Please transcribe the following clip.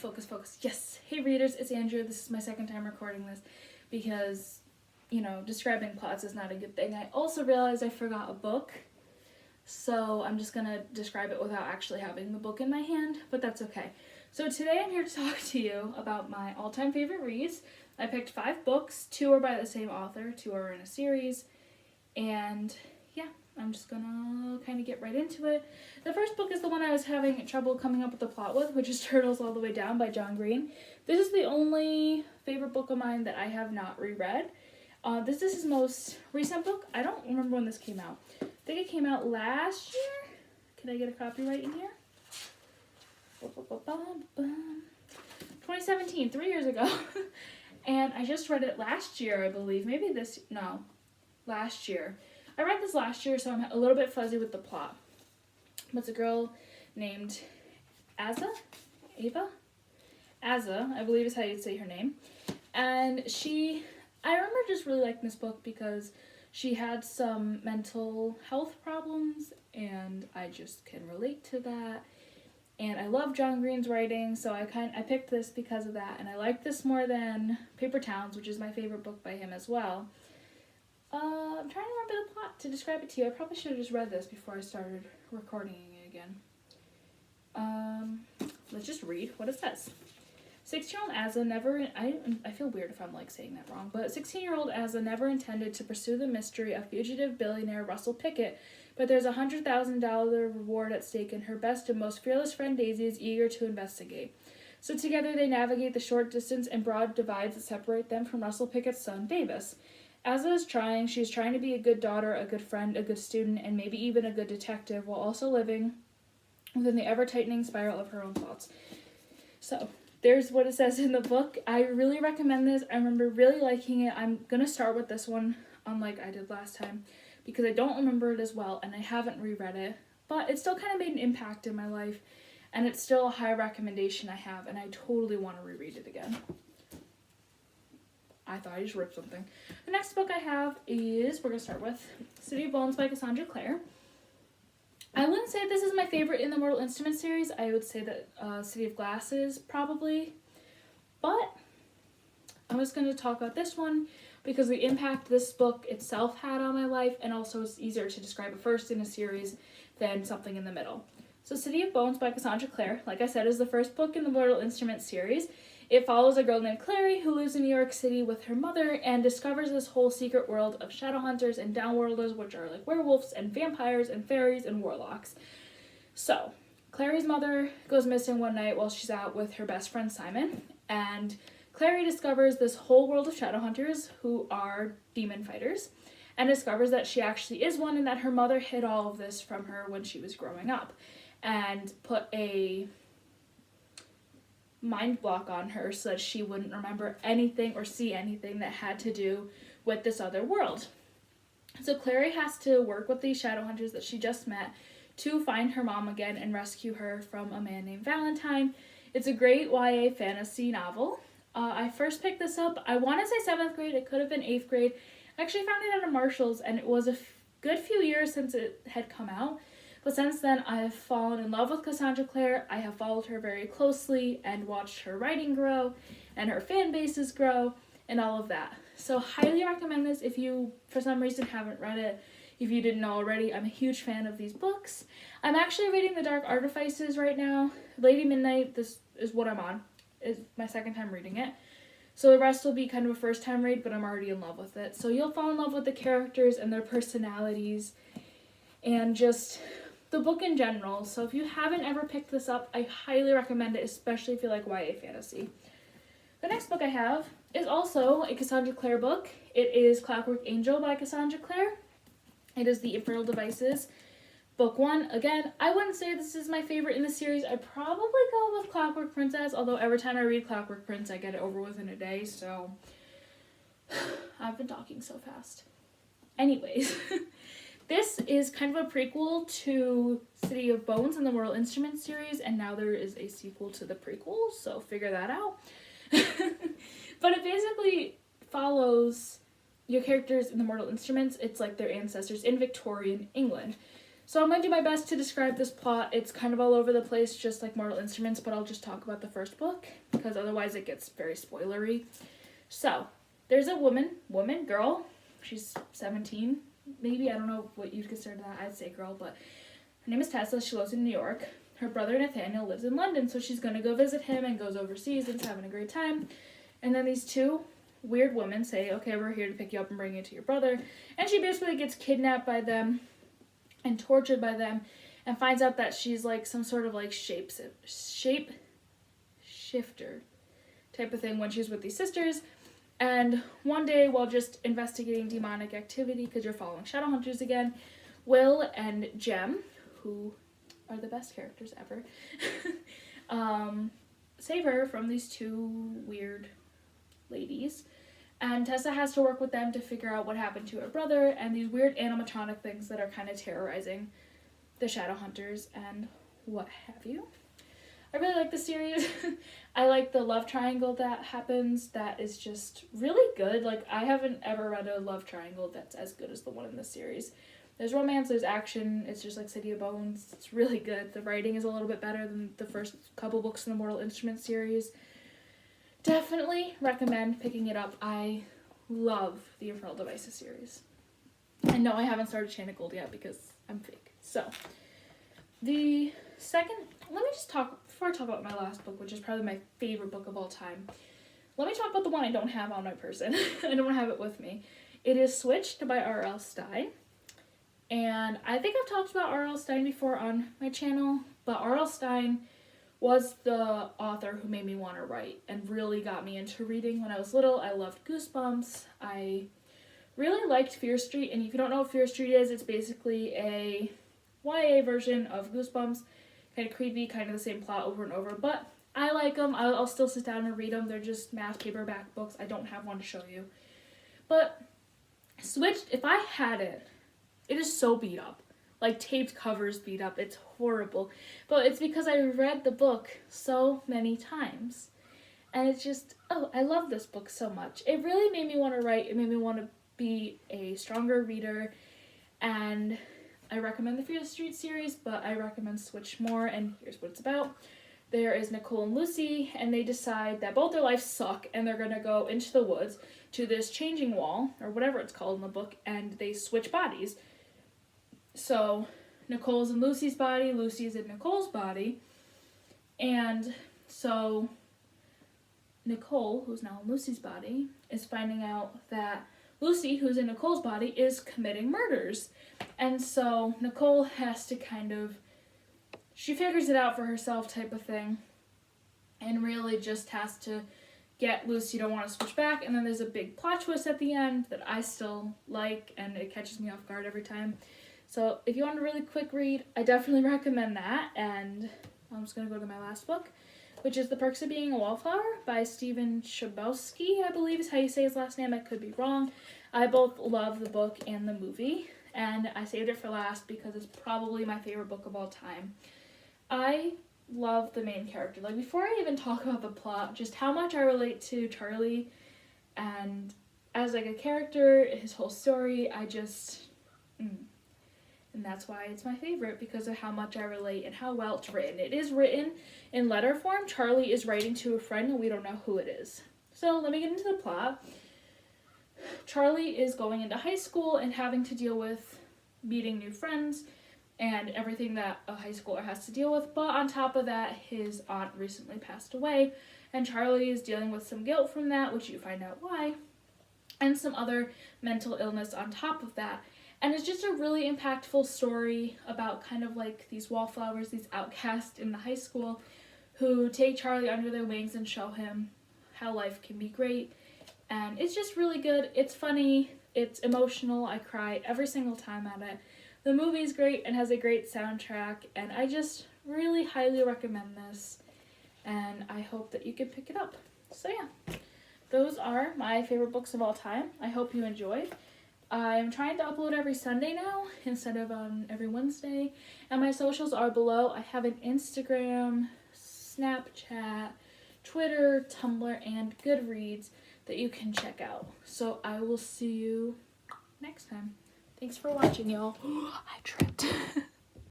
focus, focus. Yes. Hey readers, it's Andrea. This is my second time recording this because, describing plots is not a good thing. I also realized I forgot a book, so I'm just gonna describe it without actually having the book in my hand, but that's okay. So today I'm here to talk to you about my all-time favorite reads. I picked 5 books. 2 are by the same author, 2 are in a series, and yeah, I'm just gonna kind of get right into it. The first book is the one I was having trouble coming up with the plot with, which is Turtles All the Way Down by John Green. This is the only favorite book of mine that I have not reread. This is his most recent book. I don't remember when this came out. I think it came out last year. Can I get a copyright in here? 2017, 3 years ago. And I just read it last year, I believe. Last year. I read this last year, so I'm a little bit fuzzy with the plot. But it's a girl named Ava, I believe is how you'd say her name. And I remember just really liking this book because she had some mental health problems, and I just can relate to that. And I love John Green's writing, so I picked this because of that. And I like this more than Paper Towns, which is my favorite book by him as well. I'm trying to remember the plot to describe it to you. I probably should have just read this before I started recording it again. Let's just read what it says. 16-year-old Asa never... I feel weird if I'm saying that wrong, but 16-year-old Asa never intended to pursue the mystery of fugitive billionaire Russell Pickett, but there's a $100,000 reward at stake, and her best and most fearless friend Daisy is eager to investigate. So together they navigate the short distance and broad divides that separate them from Russell Pickett's son, Davis. Asa is trying. She's trying to be a good daughter, a good friend, a good student, and maybe even a good detective, while also living within the ever-tightening spiral of her own thoughts. So, there's what it says in the book. I really recommend this. I remember really liking it. I'm going to start with this one, unlike I did last time, because I don't remember it as well, and I haven't reread it. But it still kind of made an impact in my life, and it's still a high recommendation I have, and I totally want to reread it again. I thought I just ripped something. The next book I have is, we're going to start with City of Bones by Cassandra Clare. I wouldn't say this is my favorite in the Mortal Instruments series. I would say that City of Glass is probably. But I'm just going to talk about this one because the impact this book itself had on my life, and also it's easier to describe it first in a series than something in the middle. So City of Bones by Cassandra Clare, like I said, is the first book in the Mortal Instruments series. It follows a girl named Clary who lives in New York City with her mother and discovers this whole secret world of shadow hunters and downworlders, which are like werewolves and vampires and fairies and warlocks. So, Clary's mother goes missing one night while she's out with her best friend Simon, and Clary discovers this whole world of shadow hunters who are demon fighters, and discovers that she actually is one and that her mother hid all of this from her when she was growing up and put a mind block on her so that she wouldn't remember anything or see anything that had to do with this other world. So Clary has to work with these shadow hunters that she just met to find her mom again and rescue her from a man named Valentine. It's a great YA fantasy novel. I first picked this up, I want to say 7th grade, it could have been 8th grade. I actually found it at a Marshall's, and it was a good few years since it had come out. But since then, I have fallen in love with Cassandra Clare. I have followed her very closely and watched her writing grow and her fan bases grow and all of that. So highly recommend this if you, for some reason, haven't read it. If you didn't know already, I'm a huge fan of these books. I'm actually reading The Dark Artifices right now. Lady Midnight, this is what I'm on. It's my second time reading it. So the rest will be kind of a first time read, but I'm already in love with it. So you'll fall in love with the characters and their personalities and just the book in general. So if you haven't ever picked this up, I highly recommend it, especially if you like YA fantasy. The next book I have is also a Cassandra Clare book. It is Clockwork Angel by Cassandra Clare. It is the Infernal Devices, book 1. Again, I wouldn't say this is my favorite in the series. I'd probably go with Clockwork Princess, although every time I read Clockwork Prince, I get it over within a day, so I've been talking so fast. Anyways, this is kind of a prequel to City of Bones in the Mortal Instruments series, and now there is a sequel to the prequel, so figure that out. But it basically follows your characters in the Mortal Instruments. It's like their ancestors in Victorian England. So I'm going to do my best to describe this plot. It's kind of all over the place, just like Mortal Instruments, but I'll just talk about the first book, because otherwise it gets very spoilery. So, there's a girl, she's 17, maybe, I don't know what you'd consider that, I'd say girl, but her name is Tessa, she lives in New York. Her brother Nathaniel lives in London, so she's going to go visit him and goes overseas and is having a great time. And then these two weird women say, okay, we're here to pick you up and bring you to your brother. And she basically gets kidnapped by them and tortured by them and finds out that she's like some sort of like shape shifter type of thing when she's with these sisters. And one day, while just investigating demonic activity, because you're following Shadowhunters again, Will and Jem, who are the best characters ever, save her from these two weird ladies. And Tessa has to work with them to figure out what happened to her brother and these weird animatronic things that are kind of terrorizing the Shadowhunters and what have you. I really like the series. I like the love triangle that happens. That is just really good. Like, I haven't ever read a love triangle that's as good as the one in this series. There's romance, there's action, it's just like City of Bones. It's really good. The writing is a little bit better than the first couple books in the Mortal Instruments series. Definitely recommend picking it up. I love the Infernal Devices series. And no, I haven't started Chain of Gold yet because I'm fake. So, the second, let me just talk, before I talk about my last book, which is probably my favorite book of all time, let me talk about the one I don't have on my person. I don't have it with me. It is Switched by R.L. Stine. And I think I've talked about R.L. Stine before on my channel, but R.L. Stine was the author who made me want to write and really got me into reading when I was little. I loved Goosebumps. I really liked Fear Street, and if you don't know what Fear Street is, it's basically a YA version of Goosebumps. Kind of creepy, kind of the same plot over and over, but I like them. I'll still sit down and read them. They're just math paperback books. I don't have one to show you. But Switched, if I had it, it is so beat up. Like, taped covers beat up. It's horrible. But it's because I read the book so many times. And it's just, oh, I love this book so much. It really made me want to write. It made me want to be a stronger reader. And I recommend the Fear Street series, but I recommend Switch more. And here's what it's about. There is Nicole and Lucy, and they decide that both their lives suck, and they're going to go into the woods to this changing wall, or whatever it's called in the book, and they switch bodies. So, Nicole's in Lucy's body, Lucy's in Nicole's body, and so Nicole, who's now in Lucy's body, is finding out that Lucy, who's in Nicole's body, is committing murders. And so Nicole has to kind of, she figures it out for herself type of thing, and really just has to get Lucy to want to switch back. And then there's a big plot twist at the end that I still like, and it catches me off guard every time. So if you want a really quick read, I definitely recommend that. And I'm just going to go to my last book, which is The Perks of Being a Wallflower by Stephen Chbosky, I believe is how you say his last name. I could be wrong. I both love the book and the movie, and I saved it for last because it's probably my favorite book of all time. I love the main character. Like, before I even talk about the plot, just how much I relate to Charlie, and as like a character, his whole story, I just... And that's why it's my favorite, because of how much I relate and how well it's written. It is written in letter form. Charlie is writing to a friend, and we don't know who it is. So let me get into the plot. Charlie is going into high school and having to deal with meeting new friends and everything that a high schooler has to deal with. But on top of that, his aunt recently passed away, and Charlie is dealing with some guilt from that, which you find out why, and some other mental illness on top of that. And it's just a really impactful story about kind of like these wallflowers, these outcasts in the high school, who take Charlie under their wings and show him how life can be great. And it's just really good. It's funny. It's emotional. I cry every single time at it. The movie's great and has a great soundtrack. And I just really highly recommend this. And I hope that you can pick it up. So yeah, those are my favorite books of all time. I hope you enjoyed. I'm trying to upload every Sunday now instead of every Wednesday, and my socials are below. I have an Instagram, Snapchat, Twitter, Tumblr, and Goodreads that you can check out. So I will see you next time. Thanks for watching, y'all. I tripped.